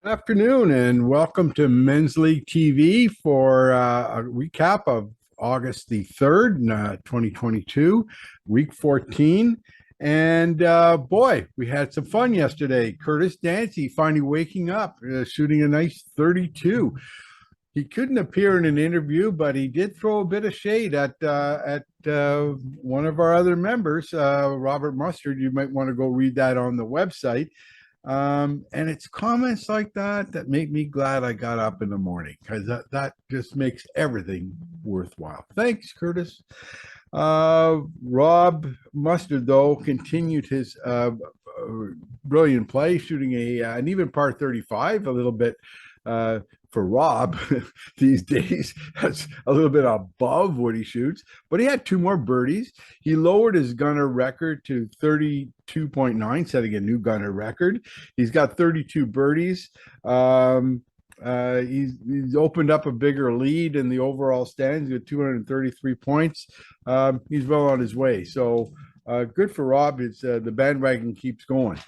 Good afternoon and welcome to Men's League TV for a recap of August the 3rd, 2022, week 14. And boy, we had some fun yesterday. Curtis Dancy finally waking up, shooting a nice 32. He couldn't appear in an interview, but he did throw a bit of shade at one of our other members, Robert Mustard. You might want to go read that on the website. And it's comments like that that make me glad I got up in the morning because that just makes everything worthwhile. Thanks, Curtis. Rob Mustard, though, continued his brilliant play, shooting an even par 35, a little bit for Rob these days. That's a little bit above what he shoots, but he had two more birdies. He lowered his gunner record to 32.9, setting a new gunner record. He's got 32 birdies. He's opened up a bigger lead in the overall standings with 233 points. He's well on his way. So good for Rob. It's the bandwagon keeps going.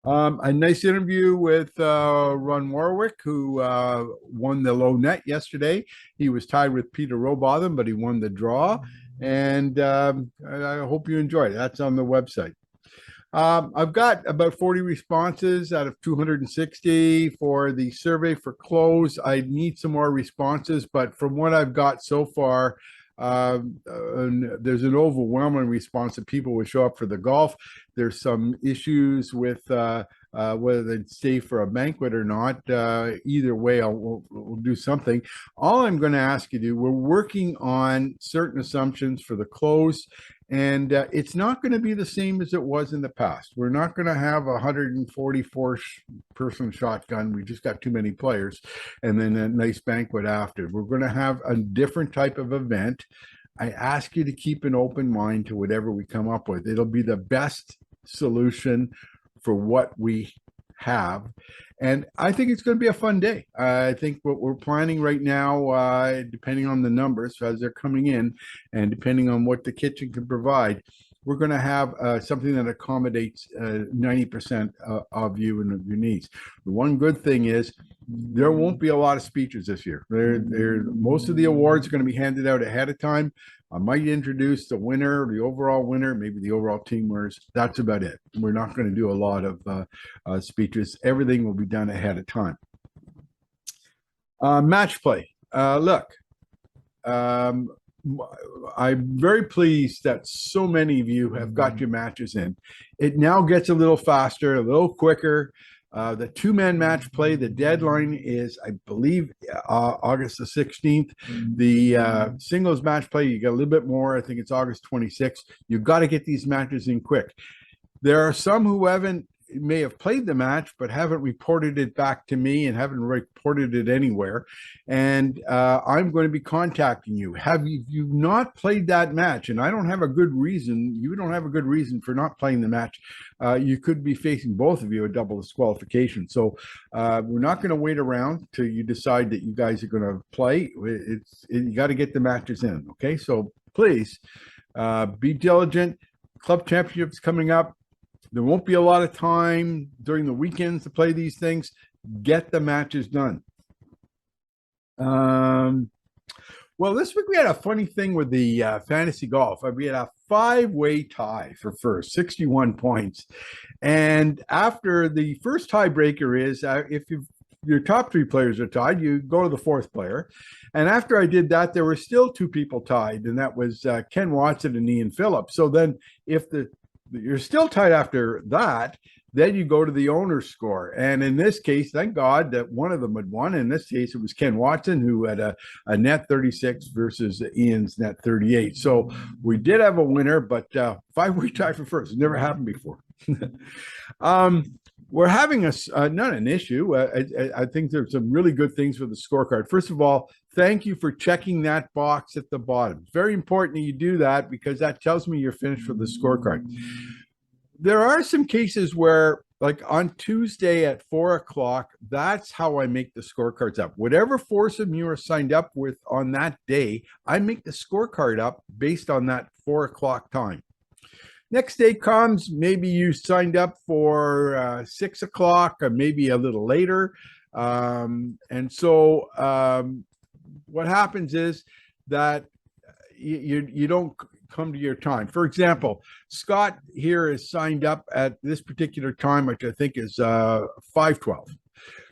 A nice interview with Ron Warwick, who won the low net yesterday. He was tied with Peter Robotham, but he won the draw. And I hope you enjoyed it. That's on the website. I've got about 40 responses out of 260 for the survey for close. I need some more responses, but from what I've got so far, there's an overwhelming response that people would show up for the golf. There's some issues with whether they'd stay for a banquet or not. Either way, we'll do something. All I'm going to ask you to do, we're working on certain assumptions for the close, and it's not going to be the same as it was in the past. We're not going to have a 144 person shotgun. We just got too many players, and then a nice banquet after. We're going to have a different type of event. I ask you to keep an open mind to whatever we come up with. It'll be the best solution for what we have. And I think it's going to be a fun day. I think what we're planning right now, depending on the numbers as they're coming in and depending on what the kitchen can provide, we're going to have something that accommodates 90% of you and of your needs. The one good thing is there won't be a lot of speeches this year. Most of the awards are going to be handed out ahead of time. I might introduce the winner, the overall winner, maybe the overall team winners. That's about it. We're not going to do a lot of speeches. Everything will be done ahead of time. Match play. Look, I'm very pleased that so many of you have got your matches in. It now gets a little faster, a little quicker. The two-man match play, the deadline is, I believe, August the 16th. The singles match play, you get a little bit more. I think it's August 26th. You've got to get these matches in quick. There are some who may have played the match but haven't reported it back to me and haven't reported it anywhere, and I'm going to be contacting you. Have you've not played that match, and I don't have a good reason, you don't have a good reason for not playing the match, you could be facing, both of you, a double disqualification. So we're not going to wait around till you decide that you guys are going to play. You got to get the matches in. Okay, so please be diligent. Club championships coming up. There won't be a lot of time during the weekends to play these things. Get the matches done. Well, this week we had a funny thing with the fantasy golf. We had a 5-way tie for first, 61 points. And after the first tiebreaker is, if your top three players are tied, you go to the fourth player. And after I did that, there were still two people tied, and that was Ken Watson and Ian Phillips. So then if you're still tied after that, then you go to the owner's score. And in this case, thank God that one of them had won. In this case, it was Ken Watson, who had a net 36 versus Ian's net 38. So we did have a winner, but 5-way tie for first. It never happened before. We're having not an issue. I think there's some really good things for the scorecard. First of all, thank you for checking that box at the bottom. It's very important that you do that because that tells me you're finished for the scorecard. There are some cases where, like on Tuesday at 4:00, that's how I make the scorecards up. Whatever foursome you are signed up with on that day, I make the scorecard up based on that 4:00 time. Next day comes, maybe you signed up for 6 o'clock or maybe a little later. And so what happens is that you don't come to your time. For example, Scott here is signed up at this particular time, which I think is 5:12.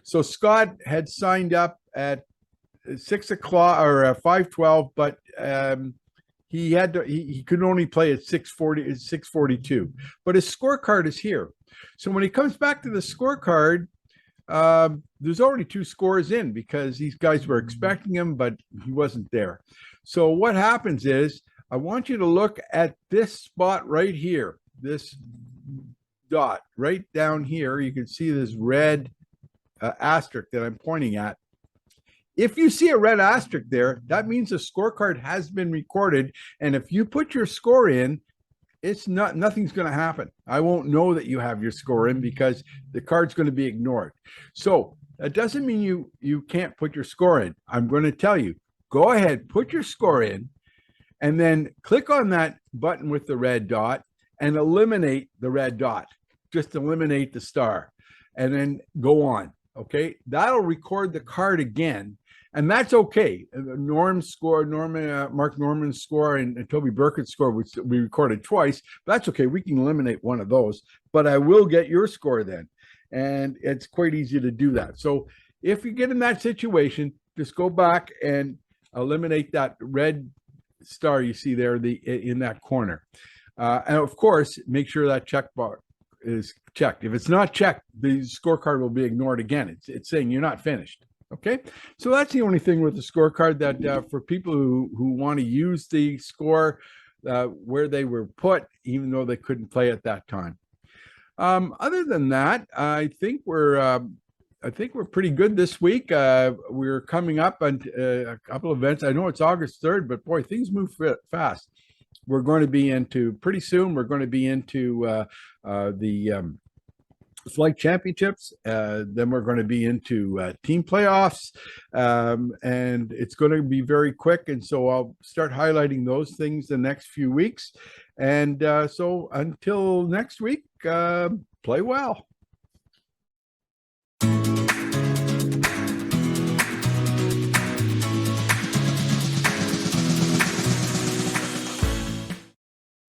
So Scott had signed up at 6 o'clock or 5:12, but he had to he could only play at 6:40, 6:42. But his scorecard is here. So when he comes back to the scorecard, there's already two scores in because these guys were expecting him, but he wasn't there. So what happens is I want you to look at this spot right here, this dot right down here. You can see this red asterisk that I'm pointing at. If you see a red asterisk there, that means the scorecard has been recorded. And if you put your score in, nothing's going to happen. I won't know that you have your score in because the card's going to be ignored. So that doesn't mean you can't put your score in. I'm going to tell you, go ahead, put your score in, and then click on that button with the red dot and eliminate the red dot. Just eliminate the star and then go on. Okay, that'll record the card again. And that's okay. Norm's score, Mark Norman's score, and Toby Burkett's score, which we recorded twice. That's okay. We can eliminate one of those, but I will get your score then. And it's quite easy to do that. So if you get in that situation, just go back and eliminate that red star you see there in that corner. And of course, make sure that checkbox is checked. If it's not checked, the scorecard will be ignored again. It's saying you're not finished. Okay, so that's the only thing with the scorecard that for people who want to use the score where they were put, even though they couldn't play at that time. Other than that, I think we're pretty good this week. We're coming up on a couple of events. I know it's August 3rd, but boy, things move fast. We're going to be into pretty soon. We're going to be into the flight championships. Then we're going to be into team playoffs, and it's going to be very quick. And so I'll start highlighting those things the next few weeks. And so until next week, play well.